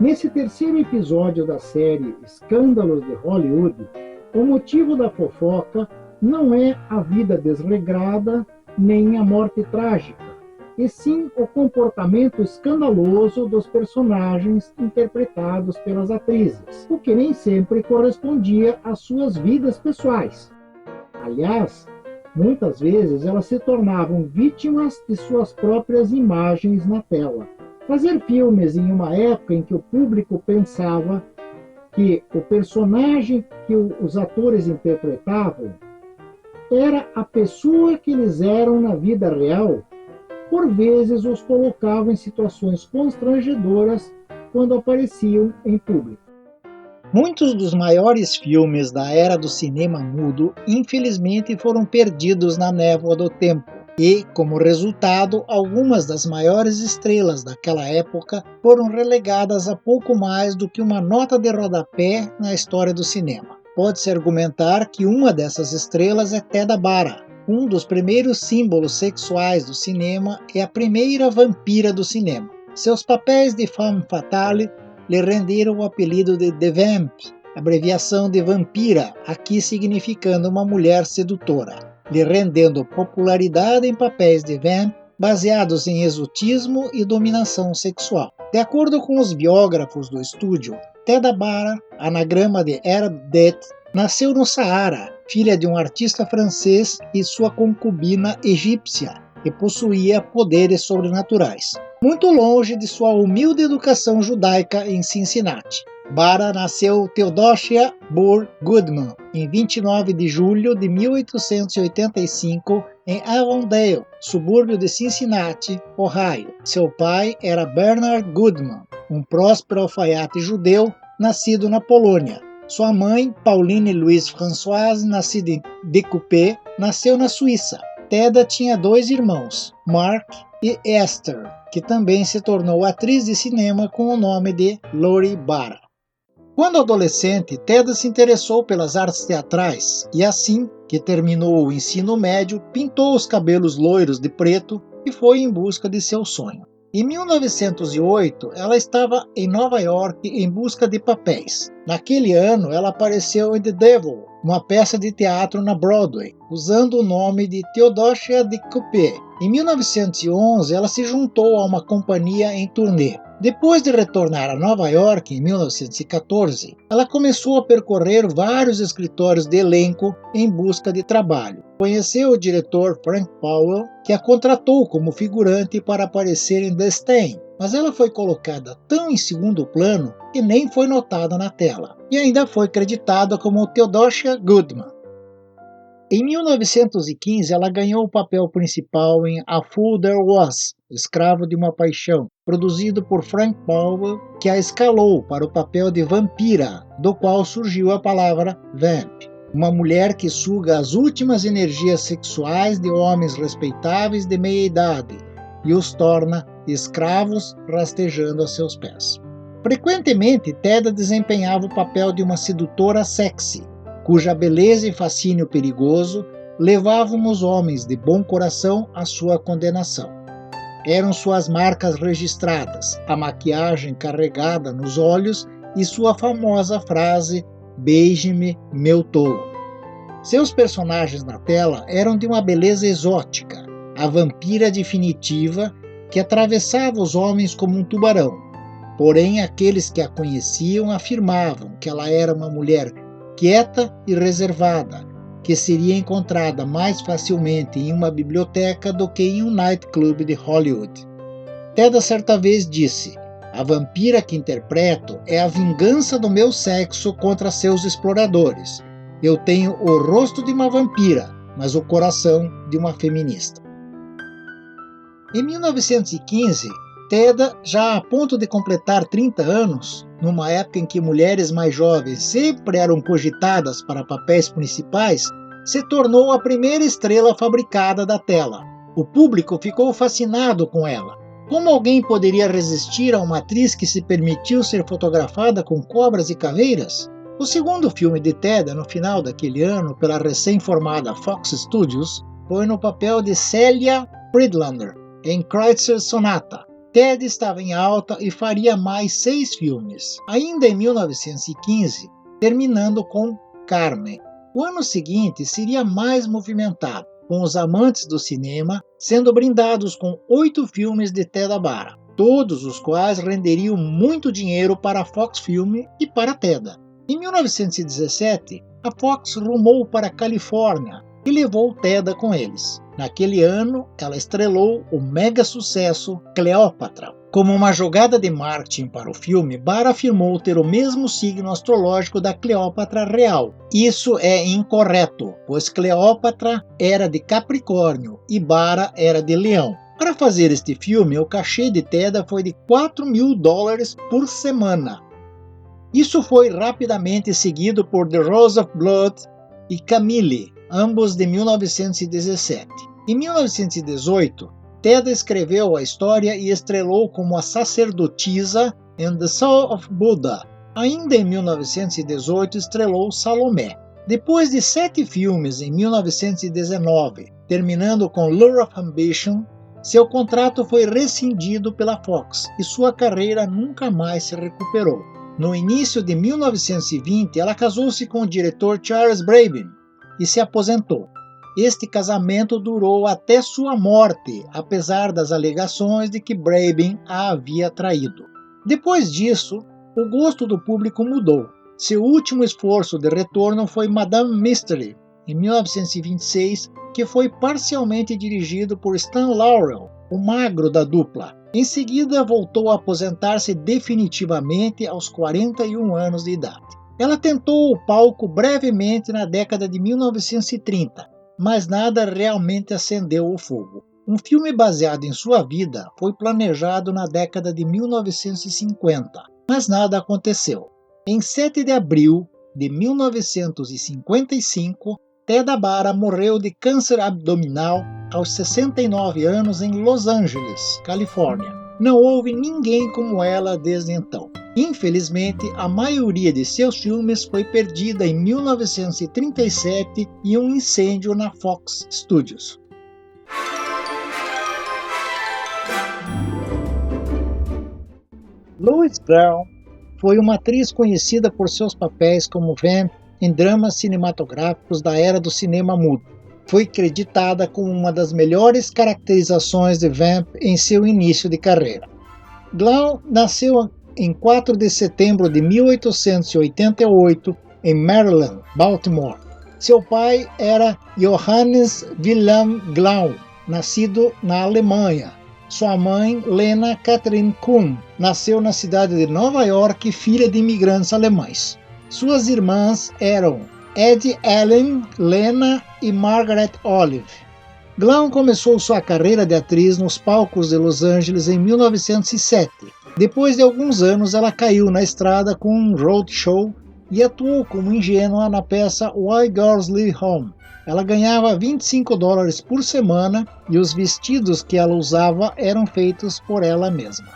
Nesse terceiro episódio da série Escândalos de Hollywood, o motivo da fofoca não é a vida desregrada nem a morte trágica, e sim o comportamento escandaloso dos personagens interpretados pelas atrizes, o que nem sempre correspondia às suas vidas pessoais. Aliás, muitas vezes elas se tornavam vítimas de suas próprias imagens na tela. Fazer filmes em uma época em que o público pensava que o personagem que os atores interpretavam era a pessoa que eles eram na vida real, por vezes os colocava em situações constrangedoras quando apareciam em público. Muitos dos maiores filmes da era do cinema mudo, infelizmente, foram perdidos na névoa do tempo. E, como resultado, algumas das maiores estrelas daquela época foram relegadas a pouco mais do que uma nota de rodapé na história do cinema. Pode-se argumentar que uma dessas estrelas é Theda Bara, um dos primeiros símbolos sexuais do cinema e a primeira vampira do cinema. Seus papéis de femme fatale lhe renderam o apelido de The Vamp, abreviação de vampira, aqui significando uma mulher sedutora, lhe rendendo popularidade em papéis de vamp baseados em exotismo e dominação sexual. De acordo com os biógrafos do estúdio, Theda Bara, anagrama de Arab Det, nasceu no Saara, filha de um artista francês e sua concubina egípcia, e possuía poderes sobrenaturais. Muito longe de sua humilde educação judaica em Cincinnati. Bara nasceu Theodosia Burr Goodman em 29 de julho de 1885 em Avondale, subúrbio de Cincinnati, Ohio. Seu pai era Bernard Goodman, um próspero alfaiate judeu nascido na Polônia. Sua mãe, Pauline Louise Françoise, nascida em Découpé, nasceu na Suíça. Theda tinha 2 irmãos, Mark e Esther, que também se tornou atriz de cinema com o nome de Lori Bara. Quando adolescente, Theda se interessou pelas artes teatrais e assim que terminou o ensino médio, pintou os cabelos loiros de preto e foi em busca de seu sonho. Em 1908, ela estava em Nova York em busca de papéis. Naquele ano, ela apareceu em The Devil, uma peça de teatro na Broadway, usando o nome de Theodosia Découpé. Em 1911, ela se juntou a uma companhia em turnê. Depois de retornar a Nova York em 1914, ela começou a percorrer vários escritórios de elenco em busca de trabalho. Conheceu o diretor Frank Powell, que a contratou como figurante para aparecer em The Stain, mas ela foi colocada tão em segundo plano que nem foi notada na tela, e ainda foi creditada como Theodosia Goodman. Em 1915, ela ganhou o papel principal em A Fool There Was, Escravo de uma Paixão, produzido por Frank Powell, que a escalou para o papel de vampira, do qual surgiu a palavra vamp, uma mulher que suga as últimas energias sexuais de homens respeitáveis de meia idade e os torna escravos rastejando a seus pés. Frequentemente, Theda desempenhava o papel de uma sedutora sexy, cuja beleza e fascínio perigoso levavam os homens de bom coração à sua condenação. Eram suas marcas registradas, a maquiagem carregada nos olhos e sua famosa frase "Beije-me, meu tolo". Seus personagens na tela eram de uma beleza exótica, a vampira definitiva que atravessava os homens como um tubarão. Porém, aqueles que a conheciam afirmavam que ela era uma mulher quieta e reservada, que seria encontrada mais facilmente em uma biblioteca do que em um nightclub de Hollywood. Theda certa vez disse: "A vampira que interpreto é a vingança do meu sexo contra seus exploradores. Eu tenho o rosto de uma vampira, mas o coração de uma feminista." Em 1915, Theda, já a ponto de completar 30 anos, numa época em que mulheres mais jovens sempre eram cogitadas para papéis principais, se tornou a primeira estrela fabricada da tela. O público ficou fascinado com ela. Como alguém poderia resistir a uma atriz que se permitiu ser fotografada com cobras e caveiras? O segundo filme de Theda, no final daquele ano, pela recém-formada Fox Studios, foi no papel de Celia Friedlander, em Kreutzer Sonata. Ted estava em alta e faria mais 6 filmes, ainda em 1915, terminando com Carmen. O ano seguinte seria mais movimentado, com os amantes do cinema sendo brindados com 8 filmes de Ted Abara, todos os quais renderiam muito dinheiro para a Fox Film e para Ted. Em 1917, a Fox rumou para a Califórnia e levou Ted com eles. Naquele ano, ela estrelou o mega sucesso Cleópatra. Como uma jogada de marketing para o filme, Bara afirmou ter o mesmo signo astrológico da Cleópatra real. Isso é incorreto, pois Cleópatra era de Capricórnio e Bara era de Leão. Para fazer este filme, o cachê de Ted foi de $4.000 por semana. Isso foi rapidamente seguido por The Rose of Blood e Camille, ambos de 1917. Em 1918, Ted escreveu a história e estrelou como a sacerdotisa em The Soul of Buddha. Ainda em 1918, estrelou Salomé. Depois de 7 filmes em 1919, terminando com Lure of Ambition, seu contrato foi rescindido pela Fox e sua carreira nunca mais se recuperou. No início de 1920, ela casou-se com o diretor Charles Brabin e se aposentou. Este casamento durou até sua morte, apesar das alegações de que Brabin a havia traído. Depois disso, o gosto do público mudou. Seu último esforço de retorno foi Madame Mystery, em 1926, que foi parcialmente dirigido por Stan Laurel, o magro da dupla. Em seguida, voltou a aposentar-se definitivamente aos 41 anos de idade. Ela tentou o palco brevemente na década de 1930, mas nada realmente acendeu o fogo. Um filme baseado em sua vida foi planejado na década de 1950, mas nada aconteceu. Em 7 de abril de 1955, Ted Abara morreu de câncer abdominal aos 69 anos em Los Angeles, Califórnia. Não houve ninguém como ela desde então. Infelizmente, a maioria de seus filmes foi perdida em 1937 em um incêndio na Fox Studios. Louise Brown foi uma atriz conhecida por seus papéis como Vamp em dramas cinematográficos da era do cinema mudo. Foi creditada como uma das melhores caracterizações de Vamp em seu início de carreira. Glow nasceu em 4 de setembro de 1888 em Maryland, Baltimore. Seu pai era Johannes Wilhelm Glow, nascido na Alemanha. Sua mãe, Lena Catherine Kuhn, nasceu na cidade de Nova York, filha de imigrantes alemães. Suas irmãs eram Eddie Allen, Lena e Margaret Olive. Glow começou sua carreira de atriz nos palcos de Los Angeles em 1907. Depois de alguns anos, ela caiu na estrada com um roadshow e atuou como ingênua na peça Why Girls Leave Home. Ela ganhava $25 por semana e os vestidos que ela usava eram feitos por ela mesma.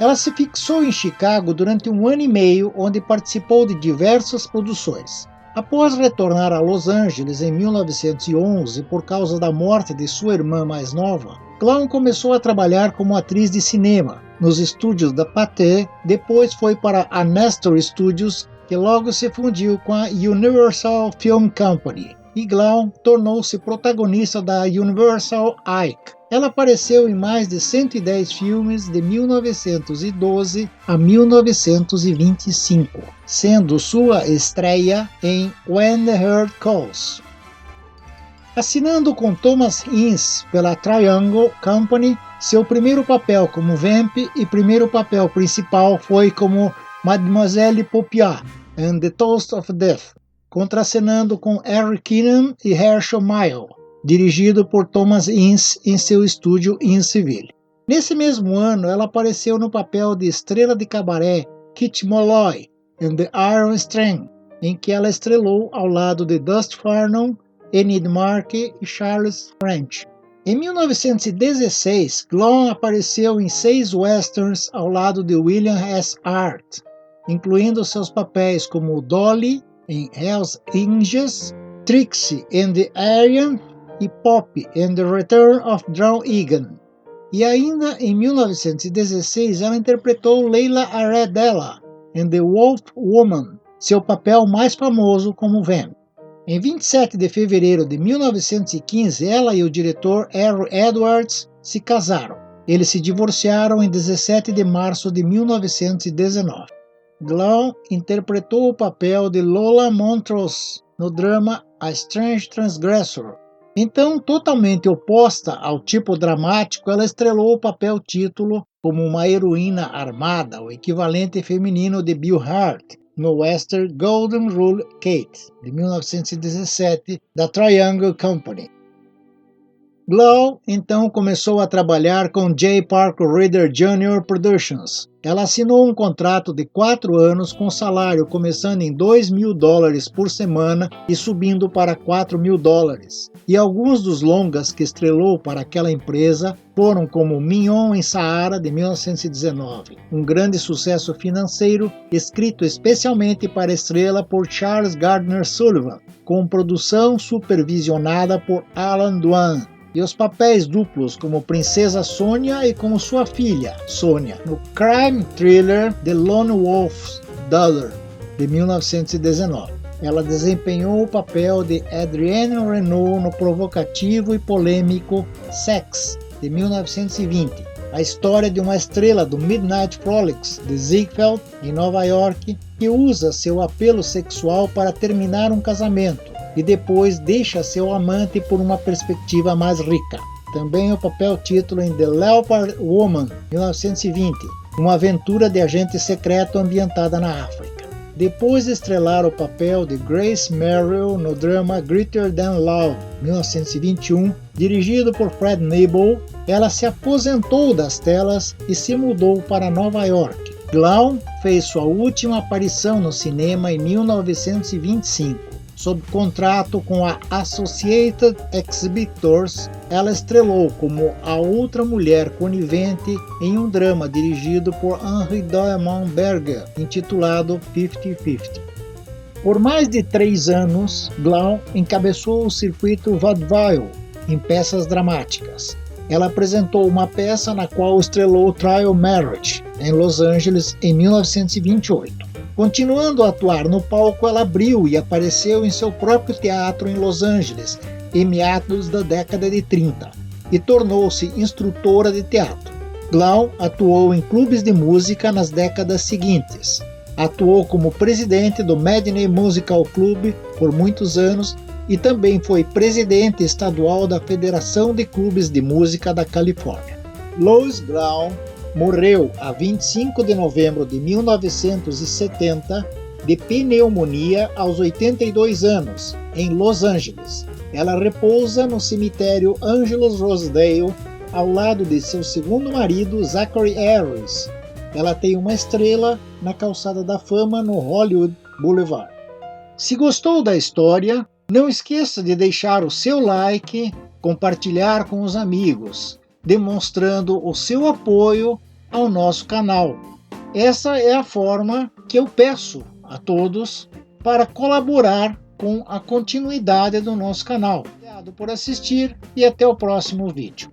Ela se fixou em Chicago durante 1 ano e meio, onde participou de diversas produções. Após retornar a Los Angeles em 1911 por causa da morte de sua irmã mais nova, Glow começou a trabalhar como atriz de cinema nos estúdios da Pathé, depois foi para a Nestor Studios, que logo se fundiu com a Universal Film Company, e Glow tornou-se protagonista da Universal Ike. Ela apareceu em mais de 110 filmes de 1912 a 1925, sendo sua estreia em When the Heart Calls. Assinando com Thomas Ince pela Triangle Company, seu primeiro papel como Vamp e primeiro papel principal foi como Mademoiselle Paupiat em The Toast of Death, contracenando com Harry Keenan e Herschel Milne, dirigido por Thomas Ince em seu estúdio Inceville. Nesse mesmo ano, ela apareceu no papel de estrela de cabaré Kitty Molloy em The Iron String, em que ela estrelou ao lado de Dusty Farnham, Enid Markey e Charles French. Em 1916, Glow apareceu em 6 westerns ao lado de William S. Hart, incluindo seus papéis como Dolly em Hell's Angels, Trixie in The Aryan e Poppy in The Return of Drow Egan. E ainda em 1916 ela interpretou Leila Aredela em The Wolf Woman, seu papel mais famoso como Vamp. Em 27 de fevereiro de 1915, ela e o diretor Harry Edwards se casaram. Eles se divorciaram em 17 de março de 1919. Glau interpretou o papel de Lola Montrose no drama A Strange Transgressor. Então, totalmente oposta ao tipo dramático, ela estrelou o papel título como uma heroína armada, o equivalente feminino de Bill Hart, no western Golden Rule Kate, de 1917, da Triangle Company. Glau então começou a trabalhar com J. Parker Reader Jr. Productions. Ela assinou um contrato de 4 anos com salário começando em $2.000 por semana e subindo para $4.000. E alguns dos longas que estrelou para aquela empresa foram como Mignon em Saara, de 1919, um grande sucesso financeiro, escrito especialmente para a estrela por Charles Gardner Sullivan, com produção supervisionada por Alan Dwan, e os papéis duplos como Princesa Sônia e como sua filha, Sônia, no crime thriller The Lone Wolf's Daughter, de 1919. Ela desempenhou o papel de Adrienne Renault no provocativo e polêmico Sex, de 1920, a história de uma estrela do Midnight Frolics de Ziegfeld, em Nova York, que usa seu apelo sexual para terminar um casamento e depois deixa seu amante por uma perspectiva mais rica. Também o papel título em The Leopard Woman, 1920, uma aventura de agente secreto ambientada na África. Depois de estrelar o papel de Grace Merrill no drama Greater Than Love, 1921, dirigido por Fred Nebel, ela se aposentou das telas e se mudou para Nova York. Glau fez sua última aparição no cinema em 1925. Sob contrato com a Associated Exhibitors, ela estrelou como a outra mulher conivente em um drama dirigido por Henri Diamond Berger, intitulado 50-50. Por mais de 3 anos, Glau encabeçou o circuito vaudeville em peças dramáticas. Ela apresentou uma peça na qual estrelou Trial Marriage, em Los Angeles, em 1928. Continuando a atuar no palco, ela abriu e apareceu em seu próprio teatro em Los Angeles, em meados da década de 30, e tornou-se instrutora de teatro. Glau atuou em clubes de música nas décadas seguintes. Atuou como presidente do Medney Musical Club por muitos anos e também foi presidente estadual da Federação de Clubes de Música da Califórnia. Lois Glau morreu a 25 de novembro de 1970 de pneumonia aos 82 anos, em Los Angeles. Ela repousa no cemitério Angeles Rosedale, ao lado de seu segundo marido, Zachary Harris. Ela tem uma estrela na Calçada da Fama no Hollywood Boulevard. Se gostou da história, não esqueça de deixar o seu like, compartilhar com os amigos, demonstrando o seu apoio ao nosso canal. Essa é a forma que eu peço a todos para colaborar com a continuidade do nosso canal. Obrigado por assistir e até o próximo vídeo.